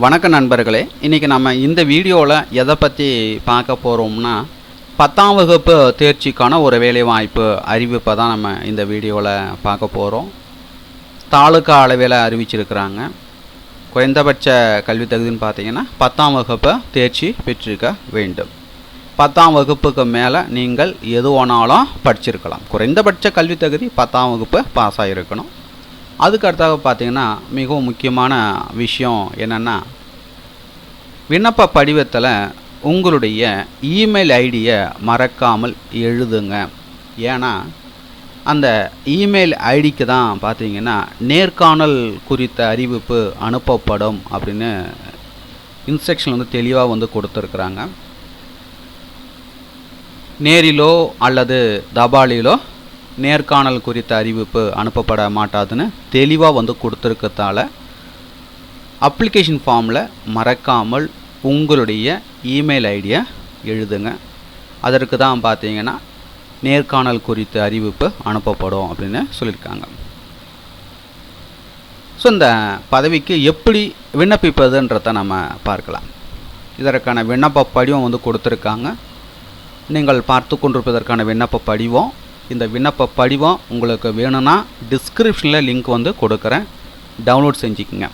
வணக்க நண்பர்களே, இன்றைக்கி நம்ம இந்த வீடியோவில் எதை பற்றி பார்க்க போகிறோம்னா 10ஆம் வகுப்பு தேர்ச்சிக்கான ஒரு வேலைவாய்ப்பு அறிவிப்பை தான் நம்ம இந்த வீடியோவில் பார்க்க போகிறோம். தாலுகா அளவில் அறிவிச்சிருக்கிறாங்க. குறைந்தபட்ச கல்வி தகுதின்னு பார்த்தீங்கன்னா 10ஆம் வகுப்பு தேர்ச்சி பெற்றிருக்க வேண்டும். 10ஆம் வகுப்புக்கு மேலே நீங்கள் எது வேணாலும் படிச்சிருக்கலாம். குறைந்தபட்ச கல்வி தகுதி 10ஆம் வகுப்பு பாஸ் ஆகிருக்கணும். அதுக்கு அடுத்தாக பார்த்தீங்கன்னா மிகவும் முக்கியமான விஷயம் என்னென்னா, விண்ணப்ப படிவத்தில் உங்களுடைய இமெயில் ஐடியை மறக்காமல் எழுதுங்க. ஏன்னா அந்த இமெயில் ஐடிக்கு தான் பார்த்தீங்கன்னா நேர்காணல் குறித்த அறிவிப்பு அனுப்பப்படும் அப்படின்னு இன்ஸ்ட்ரக்ஷன் தெளிவாக கொடுத்துருக்குறாங்க. நேரிலோ அல்லது தபாலிலோ நேர்காணல் குறித்த அறிவிப்பு அனுப்பப்பட மாட்டாதுன்னு தெளிவாக கொடுத்துருக்கதால அப்ளிகேஷன் ஃபார்மில் மறக்காமல் உங்களுடைய இமெயில் ஐடியை எழுதுங்க. அதற்கு தான் பார்த்தீங்கன்னா நேர்காணல் குறித்த அறிவிப்பு அனுப்பப்படும் அப்படின்னு சொல்லியிருக்காங்க. ஸோ இந்த பதவிக்கு எப்படி விண்ணப்பிப்பதுன்றதை நம்ம பார்க்கலாம். இதற்கான விண்ணப்ப படிவம் கொடுத்துருக்காங்க. நீங்கள் பார்த்து கொண்டிருப்பதற்கான விண்ணப்ப படிவம். இந்த விண்ணப்ப படிவம் உங்களுக்கு வேணும்னா டிஸ்கிரிப்ஷனில் லிங்க் கொடுக்குறேன், டவுன்லோட் செஞ்சுக்குங்க.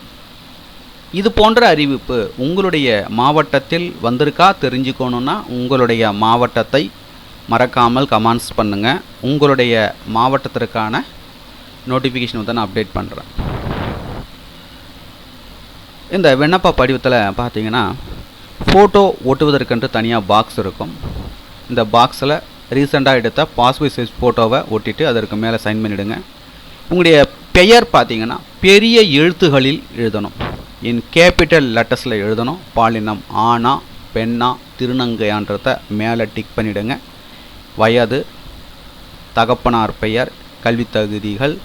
இது போன்ற அறிவிப்பு உங்களுடைய மாவட்டத்தில் வந்திருக்கா தெரிஞ்சுக்கணுன்னா உங்களுடைய மாவட்டத்தை மறக்காமல் கமெண்ட்ஸ் பண்ணுங்கள். உங்களுடைய மாவட்டத்திற்கான நோட்டிஃபிகேஷன் நான் அப்டேட் பண்ணுறேன். இந்த விண்ணப்ப படிவத்தில் பார்த்தீங்கன்னா ஃபோட்டோ ஒட்டுவதற்கென்று தனியாக பாக்ஸ் இருக்கும். இந்த பாக்ஸில் ரீசெண்டாக எடுத்த பாஸ்போர்ட் சைஸ் ஃபோட்டோவை ஒட்டிட்டு அதற்கு மேலே சைன் பண்ணிவிடுங்க. உங்களுடைய பெயர் பார்த்தீங்கன்னா பெரிய எழுத்துகளில் எழுதணும், இன் கேபிட்டல் லெட்டர்ஸில் எழுதணும். பாலினம் ஆணா பெண்ணா திருநங்கையான்றதை மேலே டிக் பண்ணிவிடுங்க. வயது, தகப்பனார் பெயர், கல்வி தகுதிகள்,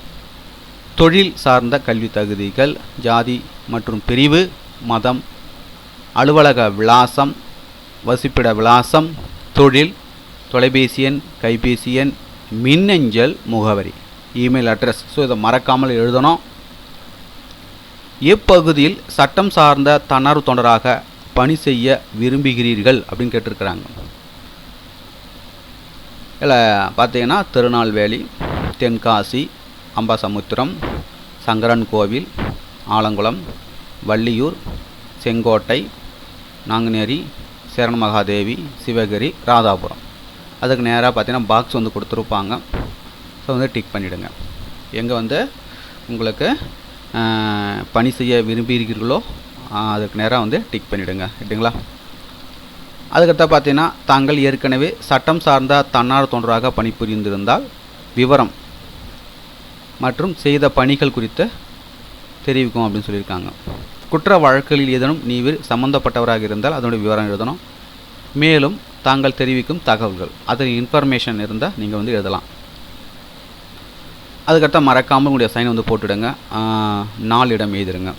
தொழில் சார்ந்த கல்வி தகுதிகள், ஜாதி மற்றும் பிரிவு, மதம், அலுவலக விலாசம், வசிப்பிட விலாசம், தொழில், தொலைபேசி எண், கைபேசி எண், மின்னஞ்சல் முகவரி, இமெயில் அட்ரஸ். ஸோ இதை மறக்காமல் எழுதணும். இப்பகுதியில் சட்டம் சார்ந்த தன்னார்வ தொண்டராக பணி செய்ய விரும்புகிறீர்கள் அப்படின்னு கேட்டிருக்கிறாங்க. இதில் பார்த்தீங்கன்னா திருநெல்வேலி, தென்காசி, அம்பாசமுத்திரம், சங்கரன்கோவில், ஆலங்குளம், வள்ளியூர், செங்கோட்டை, நாங்குநேரி, சேரன்மகாதேவி, சிவகிரி, ராதாபுரம். அதுக்கு நேராக பார்த்தீங்கன்னா பாக்ஸ் கொடுத்துருப்பாங்க. ஸோ டிக் பண்ணிவிடுங்க. எங்கே உங்களுக்கு பணி செய்ய விரும்புகிறீர்களோ அதுக்கு நேராக டிக் பண்ணிவிடுங்க. ரைட்டுங்களா? அதுக்கடுத்து பார்த்தீங்கன்னா தாங்கள் ஏற்கனவே சட்டம் சார்ந்த தன்னார்வ தொண்டராக பணிபுரிந்திருந்தால் விவரம் மற்றும் செய்த பணிகள் குறித்து தெரிவிக்கும் அப்படின்னு சொல்லியிருக்காங்க. குற்ற வழக்குகளில் ஏதேனும் நீங்கள் சம்மந்தப்பட்டவராக இருந்தால் அதனுடைய விவரம் எழுதணும். மேலும் தாங்கள் தெரிவிக்கும் தகவல்கள், அதில் இன்ஃபர்மேஷன் இருந்தால் நீங்கள் எழுதலாம். அதுக்கடுத்த மறக்காமல் உங்களுடைய சைன் போட்டுடுங்க. நாளிடம் எழுதிடுங்க.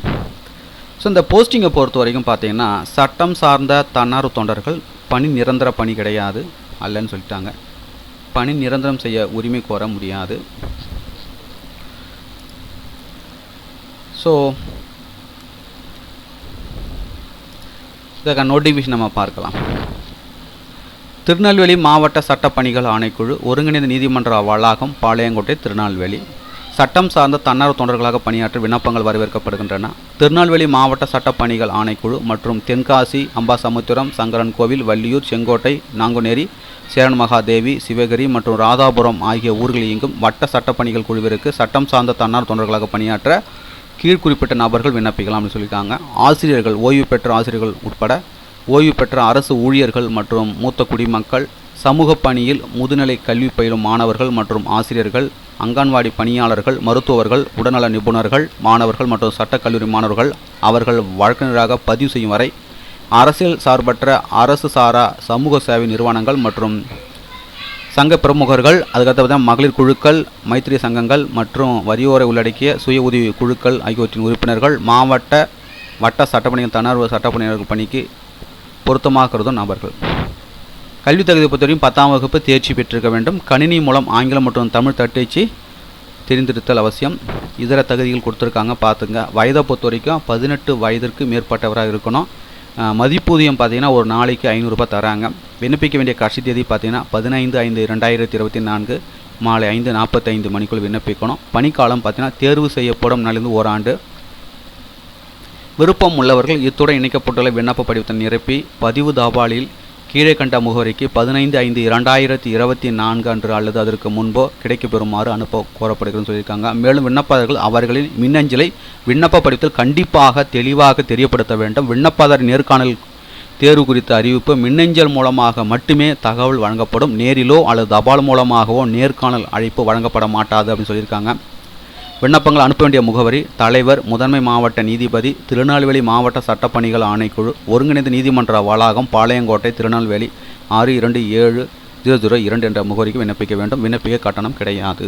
ஸோ இந்த போஸ்டிங்கை பொறுத்த வரைக்கும் பார்த்தீங்கன்னா சட்டம் சார்ந்த தன்னார்வ தொண்டர்கள் பணி நிரந்தர பணி கிடையாது அல்லன்னு சொல்லிட்டாங்க. பணி நிரந்தரம் செய்ய உரிமை கோர முடியாது. ஸோ இதற்கான நோட்டிஃபிகேஷன் நம்ம பார்க்கலாம். திருநெல்வேலி மாவட்ட சட்டப்பணிகள் ஆணைக்குழு, ஒருங்கிணைந்த நீதிமன்ற வளாகம், பாளையங்கோட்டை, திருநெல்வேலி. சட்டம் சார்ந்த தன்னார்வ தொண்டர்களாக பணியாற்ற விண்ணப்பங்கள் வரவேற்கப்படுகின்றன. திருநெல்வேலி மாவட்ட சட்டப்பணிகள் ஆணைக்குழு மற்றும் தென்காசி, அம்பாசமுத்திரம், சங்கரன்கோவில், வள்ளியூர், செங்கோட்டை, நாங்குநேரி, சேரன்மகாதேவி, சிவகிரி மற்றும் ராதாபுரம் ஆகிய ஊர்களில் இயங்கும் வட்ட சட்டப்பணிகள் குழுவிற்கு சட்டம் சார்ந்த தன்னார்வ தொண்டர்களாக பணியாற்ற கீழ்குறிப்பிட்ட நபர்கள் விண்ணப்பிக்கலாம் அப்படின்னு சொல்லியிருக்காங்க. ஆசிரியர்கள், ஓய்வு பெற்ற ஆசிரியர்கள் உட்பட ஓய்வு பெற்ற அரசு ஊழியர்கள் மற்றும் மூத்த குடிமக்கள், சமூக பணியில் முதுநிலை கல்வி பயிலும் மாணவர்கள் மற்றும் ஆசிரியர்கள், அங்கன்வாடி பணியாளர்கள், மருத்துவர்கள், உடல்நல நிபுணர்கள், மாணவர்கள் மற்றும் சட்டக்கல்லூரி மாணவர்கள் அவர்கள் வழக்கறிஞராக பதிவு செய்யும் வரை அரசியல் சார்பற்ற அரசு சாரா சமூக சேவை நிறுவனங்கள் மற்றும் சங்க பிரமுகர்கள், அதுக்கடுத்து மகளிர் குழுக்கள், மைத்திரி சங்கங்கள் மற்றும் வரியோரை உள்ளடக்கிய சுய உதவி குழுக்கள் ஆகியவற்றின் உறுப்பினர்கள், மாவட்ட வட்ட சட்டப்பணிகள் தன்னார்வ சட்டப்பணியாளர்கள் பணிக்கு பொருத்தமாக கருதும் நபர்கள். கல்வி தகுதி பொறுத்தவரையும் 10ஆம் வகுப்பு தேர்ச்சி பெற்றிருக்க வேண்டும். கணினி மூலம் ஆங்கிலம் மற்றும் தமிழ் தட்டச்சு தெரிந்திருத்தல் அவசியம். இதர தகுதிகள் கொடுத்துருக்காங்க பார்த்துங்க. வயதை பொறுத்த வரைக்கும் 18 வயதிற்கு மேற்பட்டவராக இருக்கணும். மதிப்பூதியம் பார்த்தீங்கன்னா ஒரு நாளைக்கு 500 ரூபாய் தராங்க. விண்ணப்பிக்க வேண்டிய கடைசி தேதி பார்த்தீங்கன்னா 15/5/2024 மாலை 5:45 மணிக்குள் விண்ணப்பிக்கணும். பணிக்காலம் பார்த்தீங்கன்னா தேர்வு செய்யப்படும் நாளிலிருந்து ஓராண்டு. விருப்பம் உள்ளவர்கள் இத்துடன் இணைக்கப்பட்டுள்ள விண்ணப்ப படிவத்தை நிரப்பி பதிவு தாபாலில் கீழே கண்ட முகவரிக்கு 15/5/2024 அன்று அல்லது அதற்கு முன்போ கிடைக்கப்பெறுமாறு அனுப்ப கோரப்படுகிறதுன்னு சொல்லியிருக்காங்க. மேலும் விண்ணப்பதாரர்கள் அவர்களின் மின்னஞ்சலை விண்ணப்ப படிவத்தில் கண்டிப்பாக தெளிவாக தெரியப்படுத்த வேண்டும். விண்ணப்பதாரர் நேர்காணல் தேர்வு குறித்த அறிவிப்பு மின்னஞ்சல் மூலமாக மட்டுமே தகவல் வழங்கப்படும். நேரிலோ அல்லது தபால் மூலமாகவோ நேர்காணல் அழைப்பு வழங்கப்பட மாட்டாது அப்படின்னு சொல்லியிருக்காங்க. விண்ணப்பங்கள் அனுப்ப வேண்டிய முகவரி: தலைவர், முதன்மை மாவட்ட நீதிபதி, திருநெல்வேலி மாவட்ட சட்டப்பணிகள் ஆணைக்குழு, ஒருங்கிணைந்த நீதிமன்ற வளாகம், பாளையங்கோட்டை, திருநெல்வேலி 627002 என்ற முகவரிக்கு விண்ணப்பிக்க வேண்டும். விண்ணப்பிக்க கட்டணம் கிடையாது.